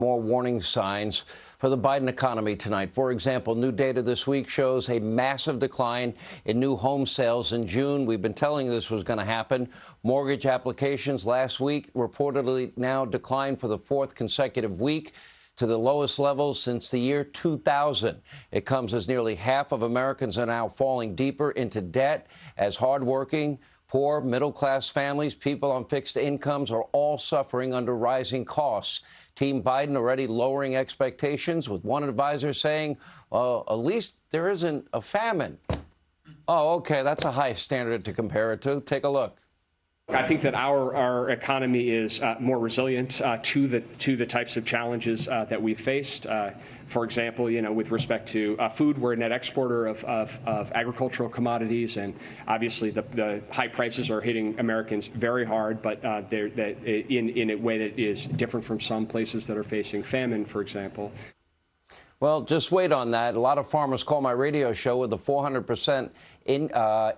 More warning signs for the Biden economy tonight. For example, new data this week shows a massive decline in new home sales in June. We've been telling you this was going to happen. Mortgage applications last week reportedly now declined for the fourth consecutive week to the lowest levels since the year 2000. It comes as nearly half of Americans are now falling deeper into debt as hardworking, poor, middle-class families, people on fixed incomes are all suffering under rising costs. Team Biden already lowering expectations, with one advisor saying, well, at least there isn't a famine. Oh, OK, that's a high standard to compare it to. Take a look. I think that our economy is more resilient to the types of challenges that we've faced. For example, with respect to food, we're a net exporter of agricultural commodities, and obviously the high prices are hitting Americans very hard, but they're in a way that is different from some places that are facing famine, for example. Well, just wait on that. A lot of farmers call my radio show with a 400%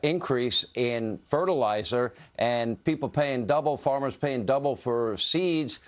increase in fertilizer and people paying double, farmers paying double for seeds.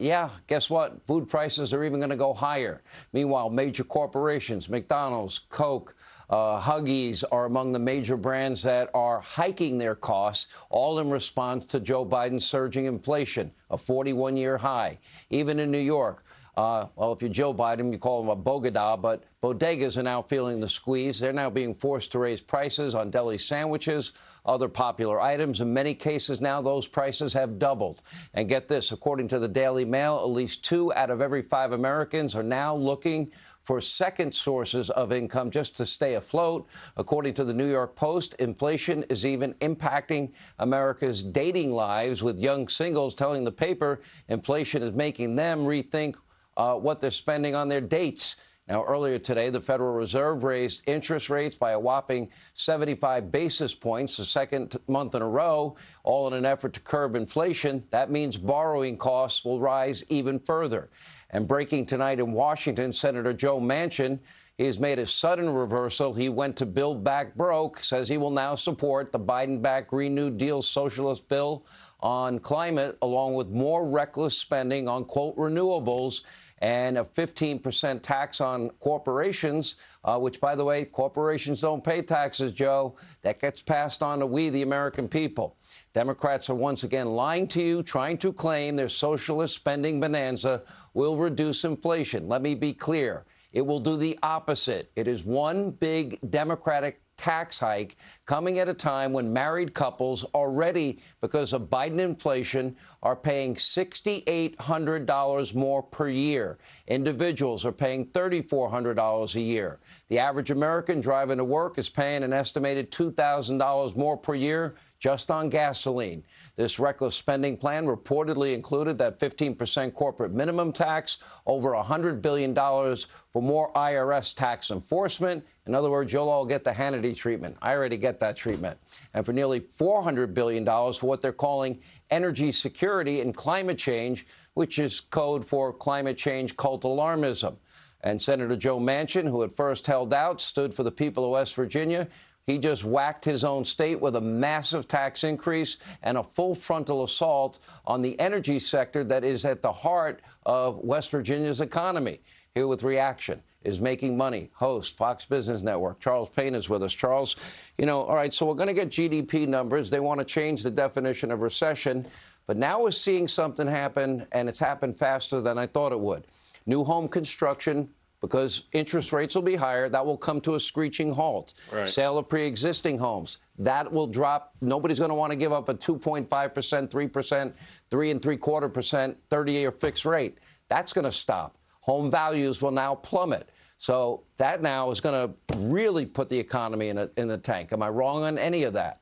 Yeah, guess what? Food prices are even going to go higher. Meanwhile, major corporations, McDonald's, Coke, Huggies are among the major brands that are hiking their costs, all in response to Joe Biden's surging inflation, a 41-year high. Even in New York, well, if you're Joe Biden, you call him a bogada, but bodegas are now feeling the squeeze. They're now being forced to raise prices on deli sandwiches, other popular items. In many cases now, those prices have doubled. And get this, according to the Daily Mail, at least 2 out of every 5 Americans are now looking for second sources of income just to stay afloat. According to the New York Post, inflation is even impacting America's dating lives, with young singles telling the paper inflation is making them rethink what they're spending on their dates. Now, earlier today, the Federal Reserve raised interest rates by a whopping 75 basis points, the second month in a row, all in an effort to curb inflation. That means borrowing costs will rise even further. And breaking tonight in Washington, Senator Joe Manchin, he has made a sudden reversal. He went to Build Back Broke, says he will now support the Biden-backed Green New Deal socialist bill on climate, along with more reckless spending on, quote, renewables, and a 15% tax on corporations, which, by the way, corporations don't pay taxes, Joe. That gets passed on to we, the American people. Democrats are once again lying to you, trying to claim their socialist spending bonanza will reduce inflation. Let me be clear. It will do the opposite. It is one big Democratic tax hike coming at a time when married couples already, because of Biden inflation, are paying $6,800 more per year. Individuals are paying $3,400 a year. The average American driving to work is paying an estimated $2,000 more per year just on gasoline. This reckless spending plan reportedly included that 15% corporate minimum tax, over $100 billion for more IRS tax enforcement. In other words, you'll all get the Hannity treatment. I already get that treatment. And for nearly $400 billion for what they're calling energy security and climate change, which is code for climate change cult alarmism. And Senator Joe Manchin, who at first held out, stood for the people of West Virginia. He just whacked his own state with a massive tax increase and a full frontal assault on the energy sector that is at the heart of West Virginia's economy. Here with reaction is Making Money host, Fox Business Network. Charles Payne is with us. Charles, all right, so we're going to get GDP numbers. They want to change the definition of recession. But now we're seeing something happen, and it's happened faster than I thought it would. New home construction, because interest rates will be higher, that will come to a screeching halt. Right. Sale of pre-existing homes, that will drop. Nobody's going to want to give up a 2.5%, 3%, 3.75%, 30-year fixed rate. That's going to stop. Home values will now plummet. So that now is going to really put the economy in the tank. Am I wrong on any of that?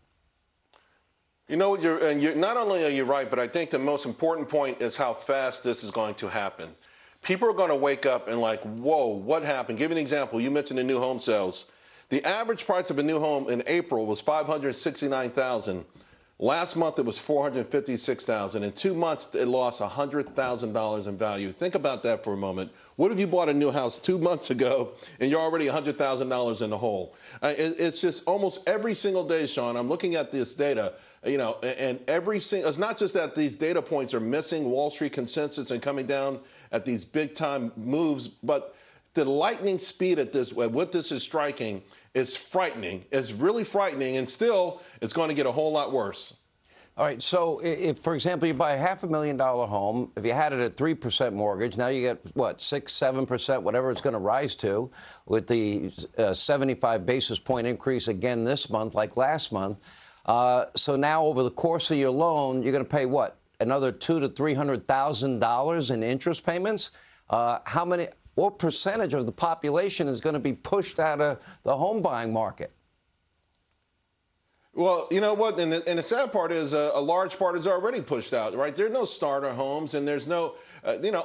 You're not only are you right, but I think the most important point is how fast this is going to happen. People are going to wake up and like, whoa, what happened? Give you an example. You mentioned the new home sales. The average price of a new home in April was $569,000. Last month, it was $456,000. In 2 months, it lost $100,000 in value. Think about that for a moment. What if you bought a new house 2 months ago and you're already $100,000 in the hole? It's just almost every single day, Sean, I'm looking at this data, and every single, it's not just that these data points are missing Wall Street consensus and coming down at these big time moves, but the lightning speed at what this is striking is frightening. It's really frightening, and still, it's going to get a whole lot worse. All right, so if, for example, you buy a $500,000 home, if you had it at 3% mortgage, now you get, what, 6, 7%, whatever it's going to rise to, with the 75 basis point increase again this month, like last month. So now over the course of your loan, you're going to pay, what, another $200,000 to $300,000 in interest payments? What percentage of the population is going to be pushed out of the home buying market? Well, you know what? And the sad part is a large part is already pushed out, right? There are no starter homes, and there's no,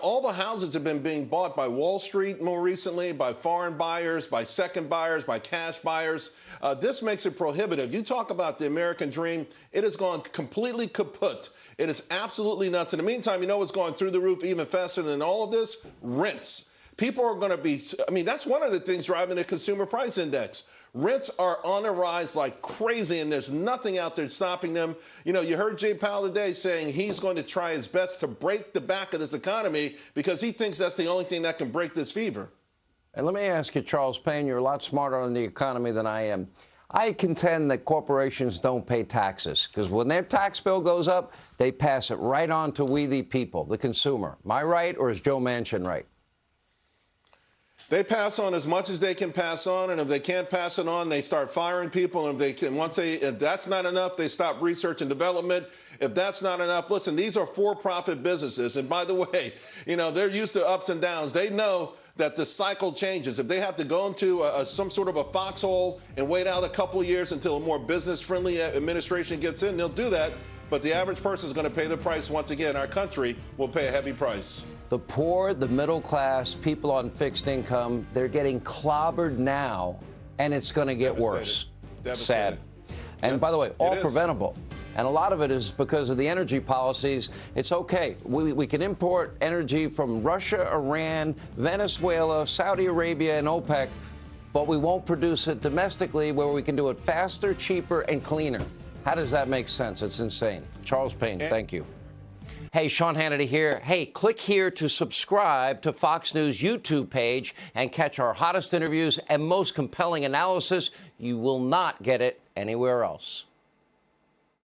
all the houses have been being bought by Wall Street more recently, by foreign buyers, by second buyers, by cash buyers. This makes it prohibitive. You talk about the American dream, it has gone completely kaput. It is absolutely nuts. In the meantime, you know what's going through the roof even faster than all of this? Rents. People are going to be, that's one of the things driving the consumer price index. Rents are on a rise like crazy, and there's nothing out there stopping them. You heard Jay Powell today saying he's going to try his best to break the back of this economy because he thinks that's the only thing that can break this fever. And let me ask you, Charles Payne, you're a lot smarter on the economy than I am. I contend that corporations don't pay taxes because when their tax bill goes up, they pass it right on to we the people, the consumer. Am I right, or is Joe Manchin right? They pass on as much as they can pass on, and if they can't pass it on, they start firing people. And if that's not enough, they stop research and development. If that's not enough, listen, these are for-profit businesses. And by the way, they're used to ups and downs. They know that the cycle changes. If they have to go into some sort of a foxhole and wait out a couple of years until a more business-friendly administration gets in, they'll do that. But the average person is going to pay the price once again. Our country will pay a heavy price. The poor, the middle class, people on fixed income, they're getting clobbered now, and it's going to get worse. Sad. And by the way, all preventable. And a lot of it is because of the energy policies. It's okay. We can import energy from Russia, Iran, Venezuela, Saudi Arabia, and OPEC, but we won't produce it domestically where we can do it faster, cheaper, and cleaner. How does that make sense? It's insane. Charles Payne, thank you. Hey, Sean Hannity here. Hey, click here to subscribe to Fox News YouTube page and catch our hottest interviews and most compelling analysis. You will not get it anywhere else.